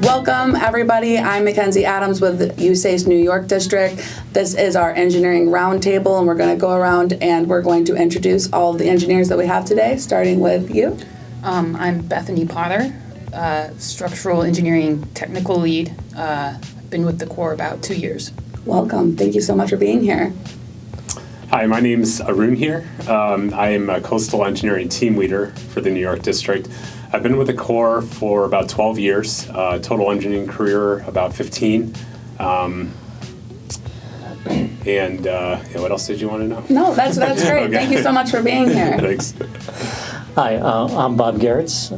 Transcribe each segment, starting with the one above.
Welcome, everybody. I'm Mackenzie Adams with USACE New York District. This is our engineering roundtable, and we're going to go around and we're going to introduce all of the engineers that we have today, starting with you. I'm Bethany Potter, structural engineering technical lead. I've been with the Corps about 2 years. Welcome. Thank you so much for being here. Hi, my name's Arun here. I am a coastal engineering team leader for the New York District. I've been with the Corps for about 12 years, total engineering career about 15. What else did you want to know? No, that's great. Okay. Thank you so much for being here. Thanks. Hi, I'm Bob Gerritz.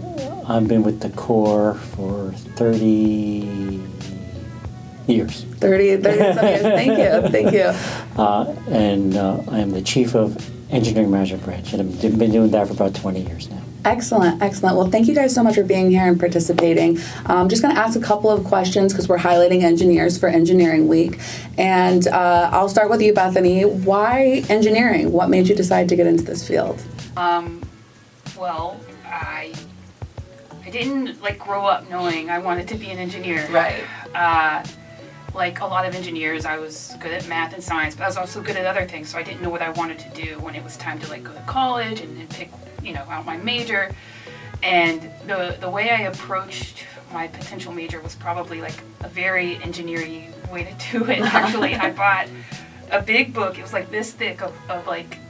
I've been with the Corps for 30 years. 30 some years. Thank you. And I am the Chief of Engineering Management Branch, and I've been doing that for about 20 years now. Excellent. Well, thank you guys so much for being here and participating. I'm just going to ask a couple of questions because we're highlighting engineers for Engineering Week. And I'll start with you, Bethany. Why engineering? What made you decide to get into this field? Well, I didn't grow up knowing I wanted to be an engineer. Right. Like a lot of engineers, I was good at math and science, but I was also good at other things, so I didn't know what I wanted to do when it was time to go to college and pick, out my major. And the way I approached my potential major was probably a very engineering way to do it. Actually, I bought a big book. It was this thick of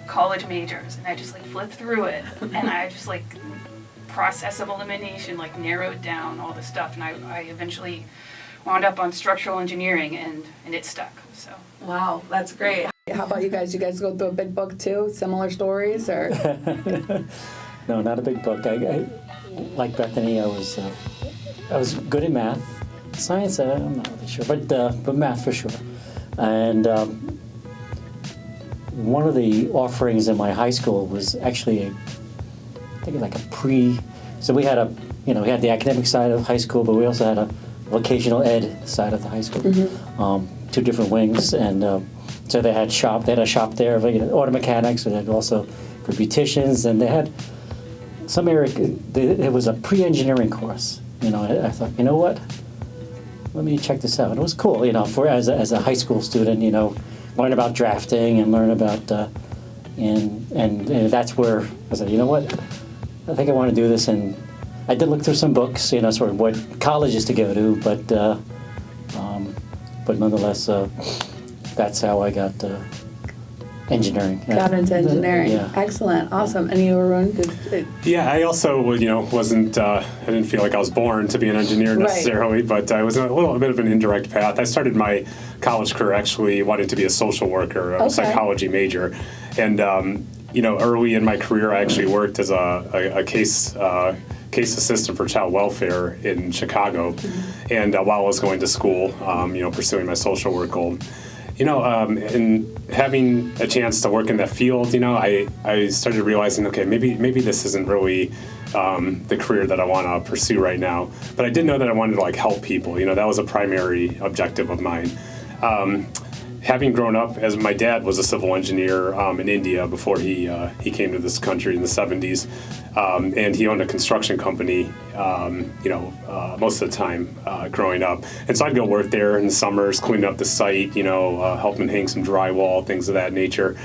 college majors, and I just flipped through it, and I just process of elimination narrowed down all the stuff, and I eventually wound up on structural engineering, and it stuck. So Wow, that's great. How about you guys? You guys go through a big book too? Similar stories, or? No, not a big book. I like Bethany, I was good in math. Science, I'm not really sure, but math for sure. And one of the offerings in my high school was actually so we had we had the academic side of high school, but we also had a vocational ed side of the high school. Mm-hmm. Two different wings, and so they had a shop there for auto mechanics, and then also for beauticians, and they had some area. It was a pre-engineering course. I thought, what? Let me check this out. And it was cool, for as a high school student, learn about drafting and learn about and that's where I said, what? I think I want to do this, and I did look through some books, sort of what colleges to go to, but nonetheless, that's how I got engineering. Got into engineering. Yeah. Excellent. Awesome. And you, Arun? Yeah, I also, wasn't, I didn't feel like I was born to be an engineer necessarily, right. But I was a little bit of an indirect path. I started my college career actually wanting to be a social worker, a psychology major. And, early in my career, I actually worked as a case assistant for child welfare in Chicago. Mm-hmm. And while I was going to school, pursuing my social work goal. And having a chance to work in that field, I started realizing, okay, maybe this isn't really the career that I want to pursue right now. But I did know that I wanted to help people. That was a primary objective of mine. Having grown up, as my dad was a civil engineer in India before he came to this country in the 70s, and he owned a construction company, most of the time growing up. And so I'd go work there in the summers, cleaning up the site, helping hang some drywall, things of that nature.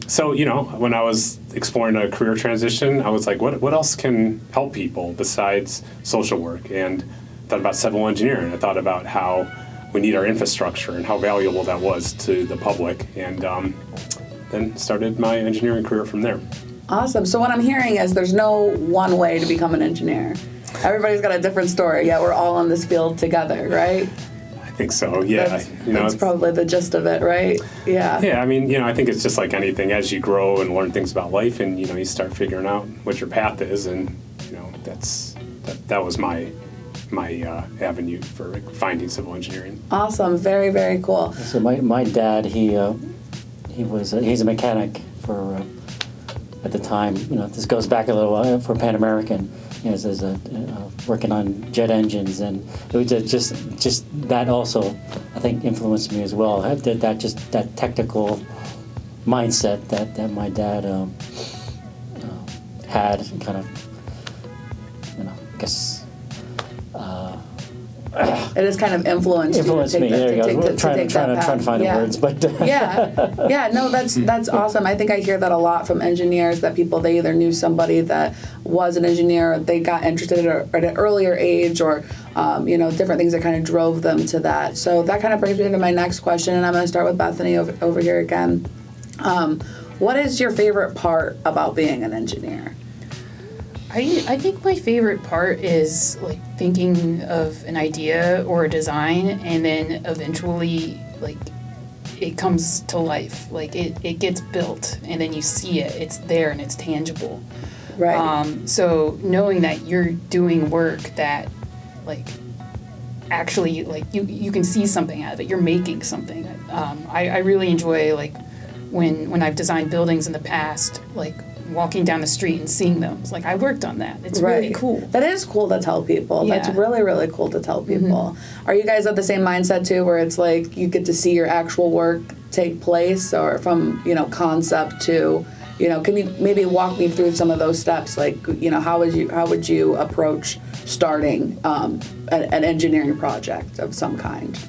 So, when I was exploring a career transition, I was like, what else can help people besides social work? And I thought about civil engineering. I thought about how we need our infrastructure and how valuable that was to the public, and then started my engineering career from there. Awesome. So what I'm hearing is there's no one way to become an engineer. Everybody's got a different story, yet we're all in this field together, right? I think so, yeah. That's probably the gist of it, right? Yeah. Yeah, I think it's just like anything. As you grow and learn things about life, and, you start figuring out what your path is, and, that was my avenue for finding civil engineering. Awesome, very, very cool. So my dad, he's a mechanic for at the time. This goes back a little while for Pan American. As working on jet engines, and it was just that also I think influenced me as well. That technical mindset that my dad had, kind of, I guess it has kind of influenced me. There you go. Trying to find the words, but no, that's awesome. I think I hear that a lot from engineers, that people, they either knew somebody that was an engineer, or they got interested at an earlier age, or different things that kind of drove them to that. So that kind of brings me to my next question, and I'm going to start with Bethany over here again. What is your favorite part about being an engineer? I think my favorite part is like thinking of an idea or a design, and then eventually like it comes to life. Like it gets built, and then you see it. It's there and it's tangible. Right. So knowing that you're doing work that like actually like you can see something out of it. You're making something. I really enjoy like when I've designed buildings in the past, like walking down the street and seeing them. It's like, I worked on that. It's really cool. That is cool to tell people. Yeah. That's really, really cool to tell people. Are you guys of the same mindset too, where it's like you get to see your actual work take place, or from, concept to, can you maybe walk me through some of those steps? Like, how would you approach starting an engineering project of some kind?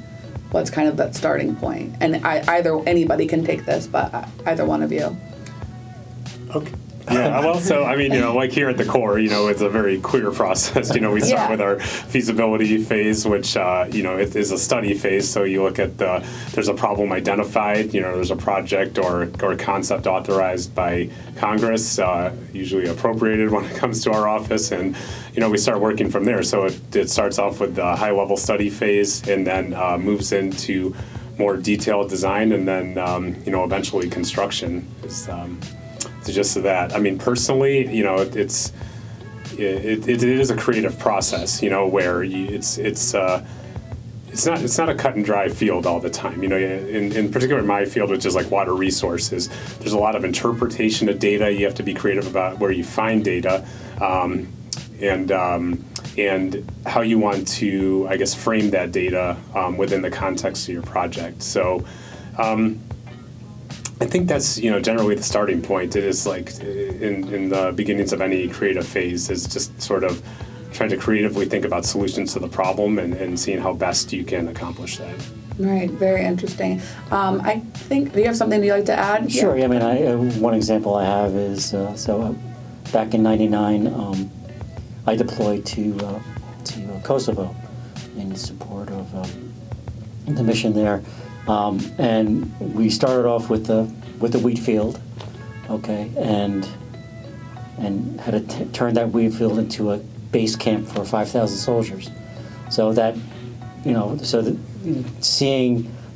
What's kind of that starting point? And anybody can take this, but either one of you. Okay. Yeah, well, so, like here at the core, it's a very clear process. We start with our feasibility phase, which, it is a study phase. So you look at there's a problem identified, there's a project or concept authorized by Congress, usually appropriated when it comes to our office. And, we start working from there. So it starts off with the high-level study phase, and then moves into more detailed design, and then, eventually construction is the gist of that. Personally, it is a creative process, where it's not a cut and dry field all the time. In particular in my field, which is like water resources, there's a lot of interpretation of data. You have to be creative about where you find data, and how you want to, I guess, frame that data within the context of your project. So. I think that's generally the starting point. It is like in the beginnings of any creative phase is just sort of trying to creatively think about solutions to the problem and seeing how best you can accomplish that. Right, very interesting. I think, do you have something you'd like to add? Sure. Yeah. One example I have is back in '99, I deployed to Kosovo in support of the mission there. And we started off with the wheat field, okay, and had to turn that wheat field into a base camp for 5,000 soldiers. So that, so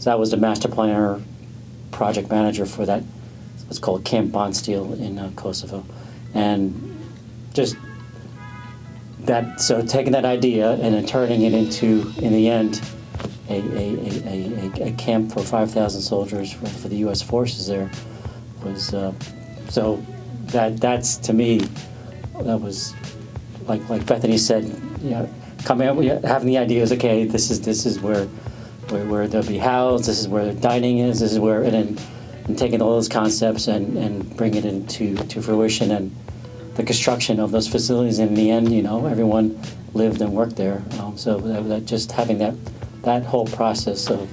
I was the master planner, project manager for that, what's called Camp Bondsteel in Kosovo, and just that. So taking that idea and then turning it into, in the end, a camp for 5,000 soldiers for the U.S. forces there was so that's to me, that was like Bethany said, coming up, having the ideas. Okay, this is where they'll be housed. This is where the dining is. This is where, and taking all those concepts and bringing it into fruition, and the construction of those facilities. In the end, everyone lived and worked there. So that just having that whole process of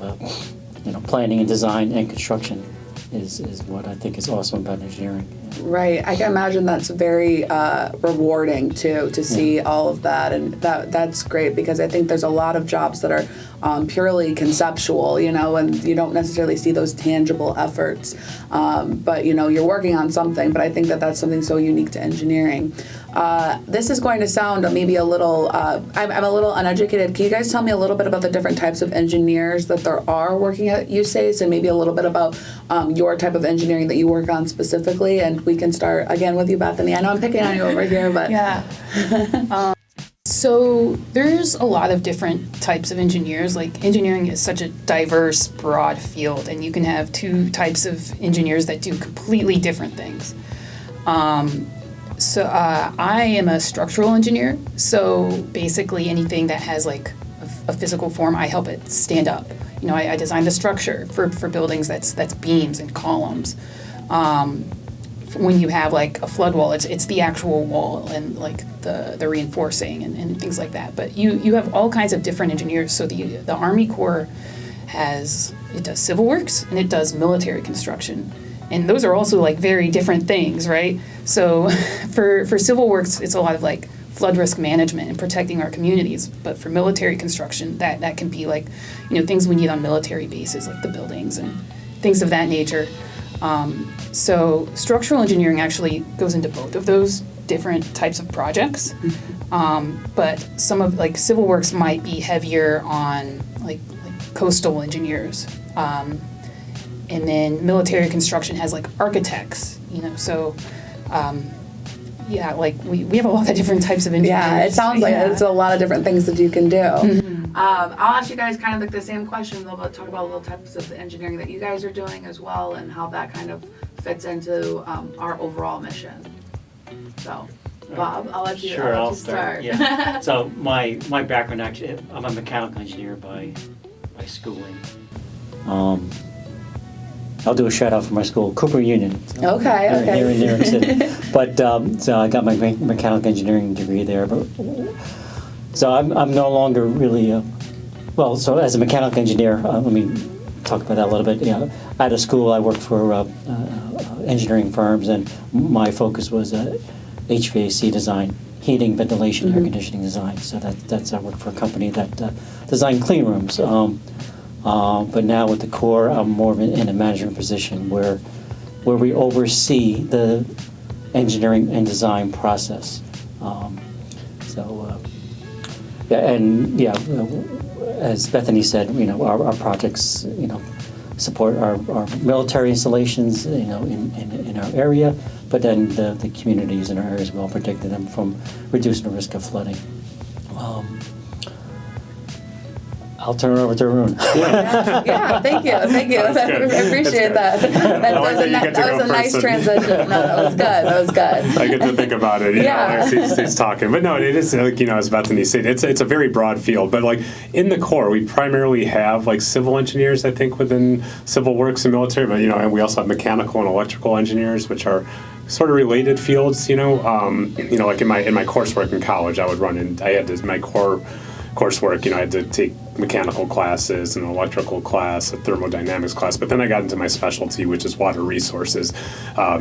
planning and design and construction is what I think is awesome about engineering. Right. I can imagine that's very rewarding too, to see all of that, and that's great, because I think there's a lot of jobs that are purely conceptual, and you don't necessarily see those tangible efforts. But you're working on something. But I think that's something so unique to engineering. This is going to sound maybe a little. I'm a little uneducated. Can you guys tell me a little bit about the different types of engineers that there are working at USACE, and maybe a little bit about your type of engineering that you work on specifically? And we can start again with you, Bethany. I know I'm picking on you over here, but yeah. So there's a lot of different types of engineers. Like, engineering is such a diverse, broad field, and you can have two types of engineers that do completely different things. So I am a structural engineer. So basically anything that has like a physical form, I help it stand up. I design the structure for buildings that's beams and columns. when you have like a flood wall, it's the actual wall and like the reinforcing and things like that. But you have all kinds of different engineers. So the Army Corps does civil works and it does military construction. And those are also like very different things, right? So for civil works, it's a lot of like flood risk management and protecting our communities. But for military construction, that can be like, things we need on military bases, like the buildings and things of that nature. So structural engineering actually goes into both of those different types of projects. But some of like civil works might be heavier on like coastal engineers. And then military construction has like architects, so like we have a lot of different types of engineers. Yeah, it sounds like it's a lot of different things that you can do. I'll ask you guys kind of like the same question, though, but talk about little types of the engineering that you guys are doing as well and how that kind of fits into our overall mission. So, Bob, I'll let you, Sure, I'll let I'll you start. Yeah. So my background, actually, I'm a mechanical engineer by schooling. I'll do a shout out for my school, Cooper Union. Okay. Here in New York City. But so I got my mechanical engineering degree there. But so I'm no longer really so as a mechanical engineer, let me talk about that a little bit. Out of school, I worked for engineering firms, and my focus was HVAC design, heating, ventilation, air conditioning design. So that's I worked for a company that designed clean rooms. But now with the Corps, I'm more in a management position where we oversee the engineering and design process. As Bethany said, our projects, support our military installations, in our area, but then the communities in our area as well, protecting them from reducing the risk of flooding. I'll turn it over to Arun. Yeah, thank you. I appreciate that. That was a nice transition. No, that was good. I get to think about it, as he's talking. But no, it is, as Bethany said, it's a very broad field. But like in the Corps, we primarily have like civil engineers, I think, within civil works and military. But, and we also have mechanical and electrical engineers, which are sort of related fields, like in my coursework in college, I had my core coursework, I had to take mechanical classes, an electrical class, a thermodynamics class, but then I got into my specialty, which is water resources.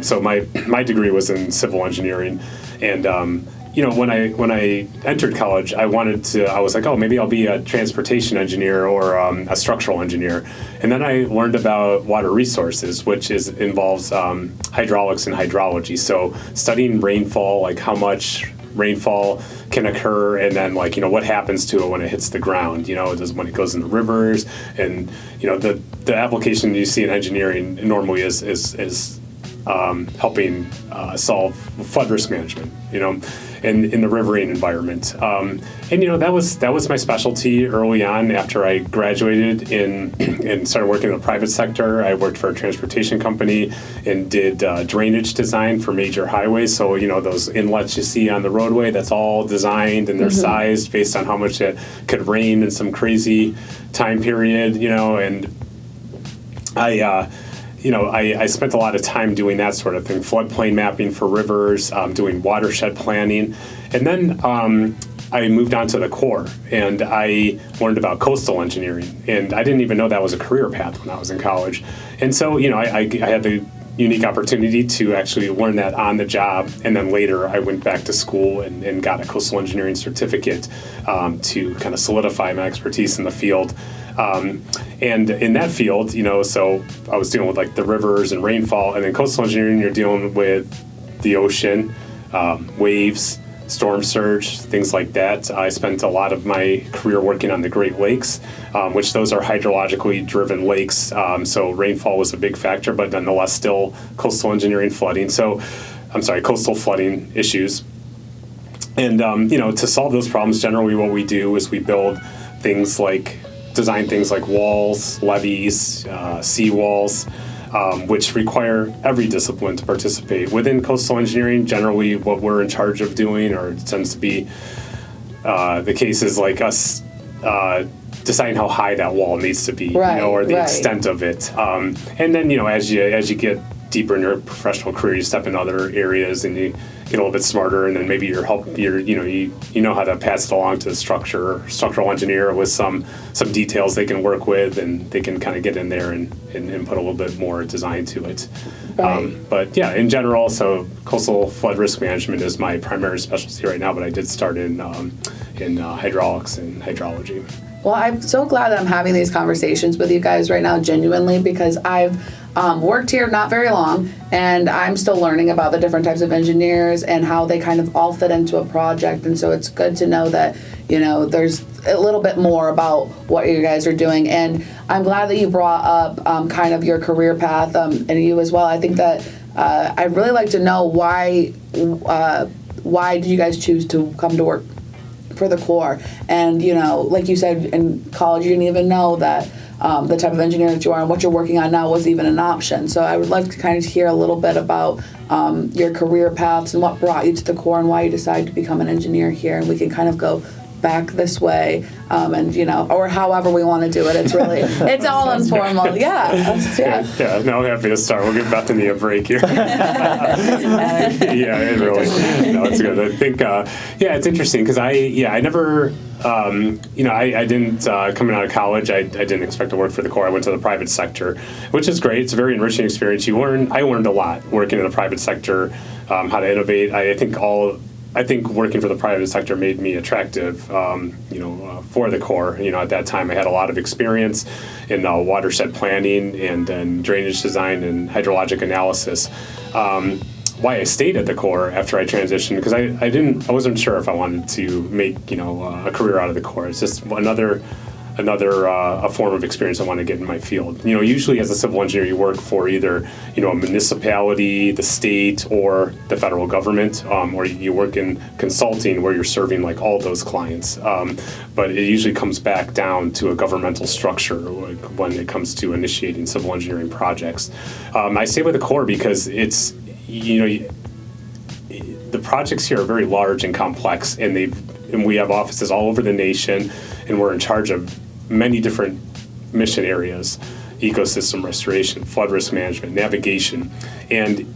So my degree was in civil engineering, and when I entered college, I was like, oh, maybe I'll be a transportation engineer or a structural engineer, and then I learned about water resources, which involves hydraulics and hydrology. So studying rainfall, like how much rainfall can occur, and then what happens to it when it hits the ground, when it goes in the rivers, and the application you see in engineering normally is helping solve flood risk management, in the riverine environment. That was my specialty early on. After I graduated and started working in the private sector, I worked for a transportation company and did drainage design for major highways. So, those inlets you see on the roadway, that's all designed and they're sized based on how much it could rain in some crazy time period, and I spent a lot of time doing that sort of thing, floodplain mapping for rivers, doing watershed planning. And then I moved on to the Corps, and I learned about coastal engineering. And I didn't even know that was a career path when I was in college. And so, I had the unique opportunity to actually learn that on the job. And then later I went back to school and got a coastal engineering certificate to kind of solidify my expertise in the field. And in that field, so I was dealing with like the rivers and rainfall, and then coastal engineering, you're dealing with the ocean, waves, storm surge, things like that. I spent a lot of my career working on the Great Lakes, which those are hydrologically driven lakes. So rainfall was a big factor, but nonetheless still coastal engineering coastal flooding issues. And, to solve those problems, generally what we do is we design things like walls, levees, seawalls, which require every discipline to participate. Within coastal engineering, generally what we're in charge of doing, or it tends to be the case, is like us deciding how high that wall needs to be, or the extent of it. And then, as you get deeper in your professional career, you step in other areas and you get a little bit smarter, and then maybe you know how to pass it along to the structural engineer with some details they can work with, and they can kind of get in there and put a little bit more design to it. Right. But yeah, in general, so coastal flood risk management is my primary specialty right now, but I did start in hydraulics and hydrology. Well, I'm so glad that I'm having these conversations with you guys right now, genuinely, because I've worked here not very long, and I'm still learning about the different types of engineers and how they kind of all fit into a project. And so it's good to know that, there's a little bit more about what you guys are doing. And I'm glad that you brought up kind of your career path, and you as well. I think that I'd really like to know why did you guys choose to come to work for the Corps? And like you said, in college you didn't even know that the type of engineer that you are and what you're working on now was even an option. So I would like to kind of hear a little bit about your career paths and what brought you to the Corps and why you decided to become an engineer here. And we can kind of go back this way, and or however we want to do it. It's really, it's all informal. Yeah. No, I'm happy to start. We'll give Bethany a break here. Yeah, it really. No, it's good. I think, it's interesting because I never. I didn't, coming out of college, I didn't expect to work for the Corps. I went to the private sector, which is great. It's a very enriching experience. I learned a lot working in the private sector, how to innovate. I think working for the private sector made me attractive, for the Corps. At that time, I had a lot of experience in watershed planning and drainage design and hydrologic analysis. Why I stayed at the Corps after I transitioned, because I wasn't sure if I wanted to make a career out of the Corps. It's just another a form of experience I want to get in my field. Usually as a civil engineer, you work for either a municipality, the state, or the federal government, or you work in consulting where you're serving like all those clients. But it usually comes back down to a governmental structure when it comes to initiating civil engineering projects. I stay with the Corps because it's the projects here are very large and complex, and we have offices all over the nation, and we're in charge of many different mission areas: ecosystem restoration, flood risk management, navigation. And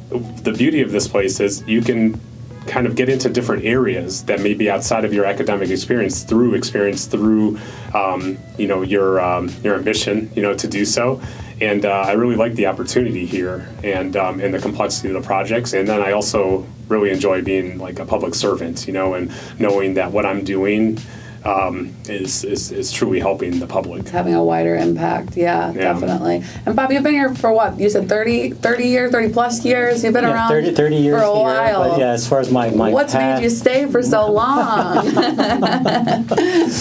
the beauty of this place is you can kind of get into different areas that may be outside of your academic experience through your ambition, to do so. And I really like the opportunity here and the complexity of the projects. And then I also really enjoy being like a public servant, and knowing that what I'm doing is truly helping the public. It's having a wider impact. Yeah, definitely. And Bob, you've been here for what? You said 30 years, 30 plus years? You've been around 30 years for a here, while. But as far as my What's path, made you stay for so long?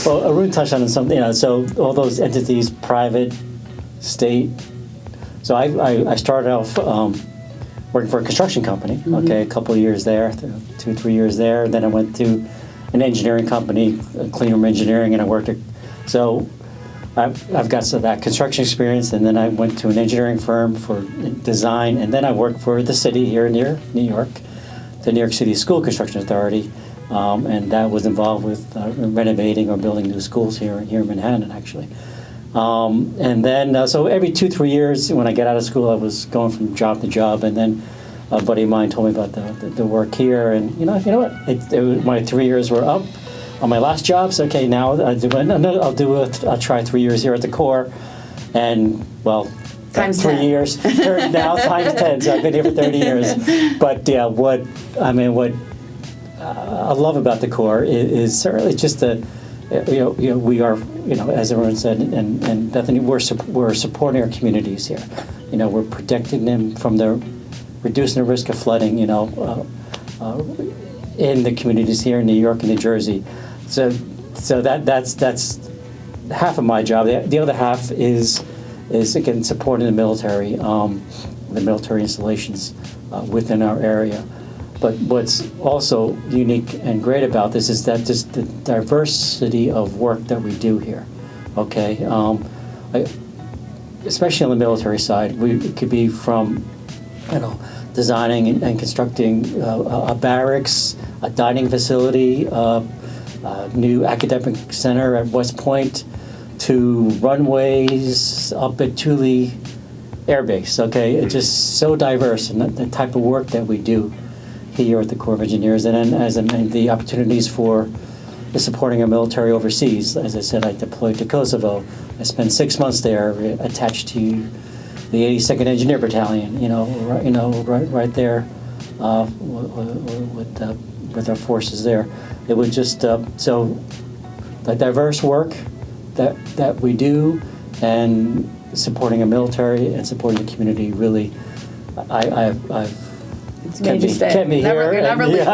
Well, Arun touched on something, so all those entities, private, state. So I started off working for a construction company, a couple of years there, 2-3 years there. Then I went to an engineering company, clean room engineering, and I worked so I've got that construction experience, and then I went to an engineering firm for design, and then I worked for the city here near New York, the New York City School Construction Authority, and that was involved with renovating or building new schools here in Manhattan, actually. And then, so every 2-3 years, when I got out of school, I was going from job to job, and then a buddy of mine told me about the work here, and you know what? My 3 years were up on my last job. So okay, now I'll try 3 years here at the Corps, and well, times 3 10. years now times 10. So I've been here for 30 years. But yeah, what I love about the Corps is certainly just the. We are, as everyone said, and Bethany, we're supporting our communities here. We're protecting them from reducing the risk of flooding, in the communities here in New York and New Jersey. So that's half of my job. The other half is again supporting the military installations within our area. But what's also unique and great about this is that just the diversity of work that we do here, okay? Especially on the military side, it could be from, designing and constructing a barracks, a dining facility, a new academic center at West Point, to runways up at Thule Air Base, okay? It's just so diverse, and the type of work that we do here at the Corps of Engineers, and then as the opportunities for the supporting our military overseas. As I said, I deployed to Kosovo. I spent 6 months there, attached to the 82nd Engineer Battalion. Right there with our forces there. It was just so the diverse work that we do, and supporting a military and supporting the community. Really, I've kept me here. You're never leaving.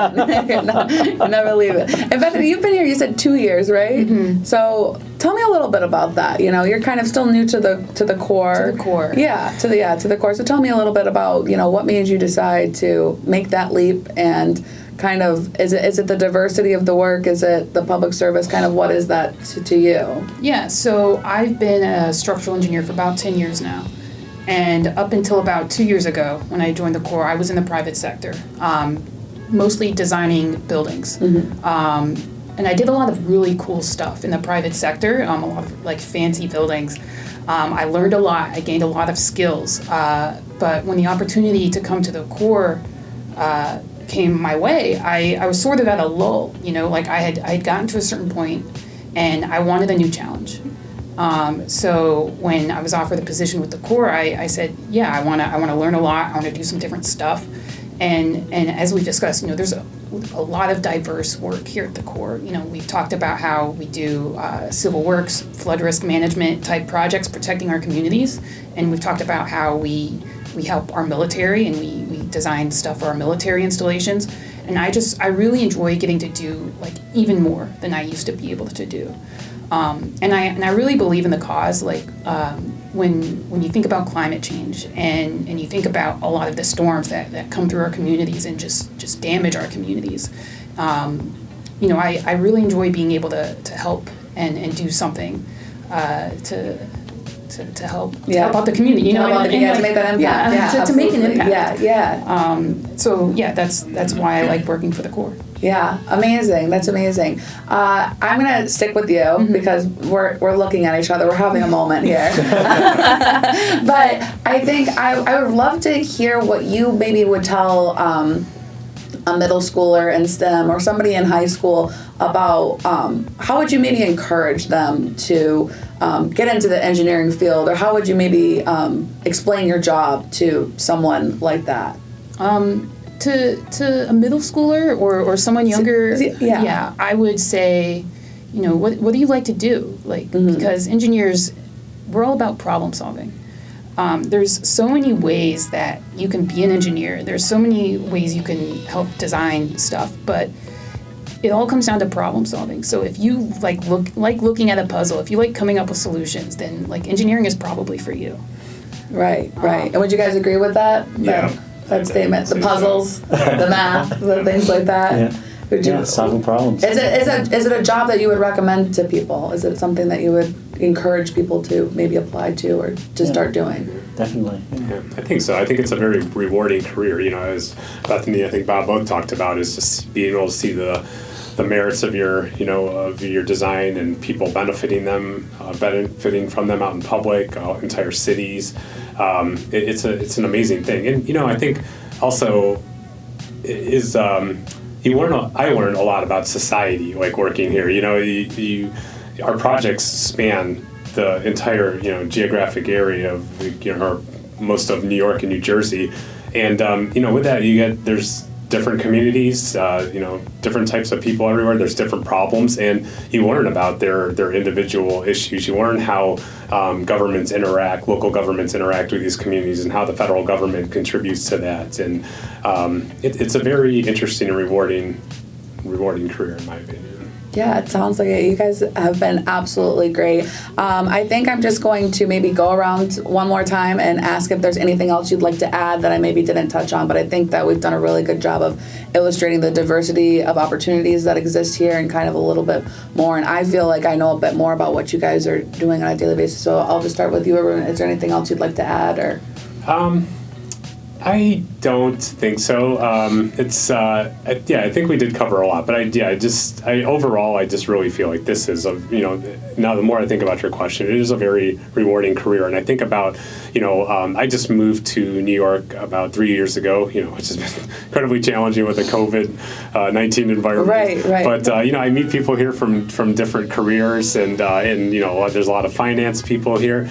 You never leave it. And Bethany, you've been here, you said 2 years, right? Mm-hmm. So tell me a little bit about that. You're kind of still new to the Corps. To the Corps. To the Corps. So tell me a little bit about, what made you decide to make that leap, and kind of, is it the diversity of the work? Is it the public service? Kind of what is that to you? Yeah, so I've been a structural engineer for about 10 years now. And up until about 2 years ago, when I joined the Corps, I was in the private sector, mostly designing buildings. Mm-hmm. And I did a lot of really cool stuff in the private sector, a lot of like fancy buildings. I learned a lot, I gained a lot of skills. But when the opportunity to come to the Corps came my way, I was sort of at a lull, I had gotten to a certain point and I wanted a new challenge. So when I was offered the position with the Corps, I said, yeah, I want to learn a lot. I want to do some different stuff. And as we've discussed, there's a lot of diverse work here at the Corps. We've talked about how we do civil works, flood risk management type projects protecting our communities. And we've talked about how we help our military, and we design stuff for our military installations. And I really enjoy getting to do even more than I used to be able to do. And I really believe in the cause. When you think about climate change and you think about a lot of the storms that come through our communities and just damage our communities, I really enjoy being able to help and do something to help out the community. To make that impact. To make an impact. So that's why I like working for the Corps. Yeah, amazing. That's amazing. I'm gonna stick with you because we're looking at each other. We're having a moment here. But I think I would love to hear what you maybe would tell a middle schooler in STEM or somebody in high school about how would you maybe encourage them to get into the engineering field, or how would you maybe explain your job to someone like that? To a middle schooler or someone younger, I would say, what do you like to do? Because engineers, we're all about problem solving. There's so many ways that you can be an engineer. There's so many ways you can help design stuff, but it all comes down to problem solving. So if you like looking at a puzzle, if you like coming up with solutions, then engineering is probably for you. Right. And would you guys agree with that? Yeah. That statement, the puzzles, the math, the things like that. Yeah. Solving problems. Is it a job that you would recommend to people? Is it something that you would encourage people to maybe apply to or to start doing? Definitely. Yeah, I think so. I think it's a very rewarding career. As Bethany, I think Bob both talked about, is just being able to see the merits of your design and people benefiting from them out in public, entire cities. It's an amazing thing, and I think also is I learned a lot about society working here. Our projects span the entire geographic area of or most of New York and New Jersey, and with that there's different communities, different types of people everywhere. There's different problems, and you learn about their individual issues. You learn how local governments interact with these communities, and how the federal government contributes to that. And it's a very interesting and rewarding career, in my opinion. Yeah, it sounds like it. You guys have been absolutely great. I think I'm just going to maybe go around one more time and ask if there's anything else you'd like to add that I maybe didn't touch on, but I think that we've done a really good job of illustrating the diversity of opportunities that exist here and kind of a little bit more. And I feel like I know a bit more about what you guys are doing on a daily basis. So I'll just start with you, everyone. Is there anything else you'd like to add? Or I don't think so. I think we did cover a lot, but overall, I just really feel like this is now the more I think about your question, it is a very rewarding career. And I think about, I just moved to New York about 3 years ago, which has been incredibly challenging with the COVID-19 environment. Right. But, I meet people here from different careers and there's a lot of finance people here.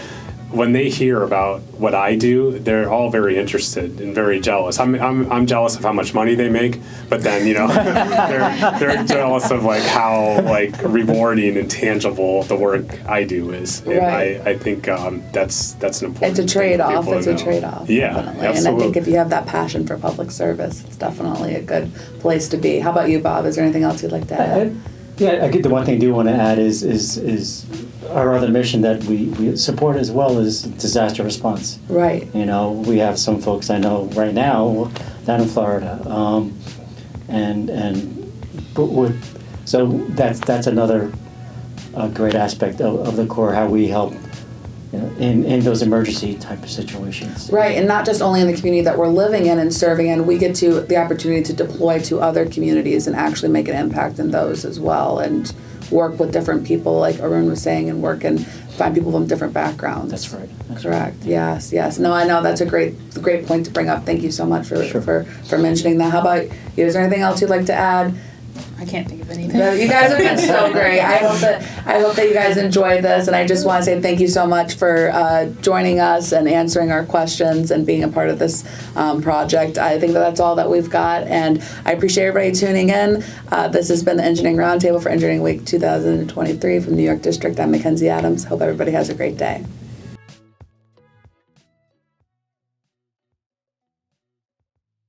When they hear about what I do, they're all very interested and very jealous. I'm jealous of how much money they make, but then they're jealous of how rewarding and tangible the work I do is. And Right. I think that's an important. It's a trade-off. thing for people It's a to know. trade-off. Yeah, definitely. absolutely. And I think if you have that passion for public service, it's definitely a good place to be. How about you, Bob? Is there anything else you'd like to add? I get the one thing I do want to add is our other mission that we support as well is disaster response. Right. We have some folks I know right now down in Florida, so that's another great aspect of the Corps, how we help in those emergency type of situations. Right, and not just only in the community that we're living in and serving in, we get to the opportunity to deploy to other communities and actually make an impact in those as well, and work with different people, like Arun was saying, and work and find people from different backgrounds. That's right. Correct. Yes. No, I know that's a great point to bring up. Thank you so much for mentioning that. How about you? Is there anything else you'd like to add? I can't think of anything. No, you guys have been so great. I hope that you guys enjoyed this, and I just want to say thank you so much for joining us and answering our questions and being a part of this project. I think that's all that we've got, and I appreciate everybody tuning in. This has been the Engineering Roundtable for Engineering Week 2023 from New York District. I'm Mackenzie Adams. Hope everybody has a great day.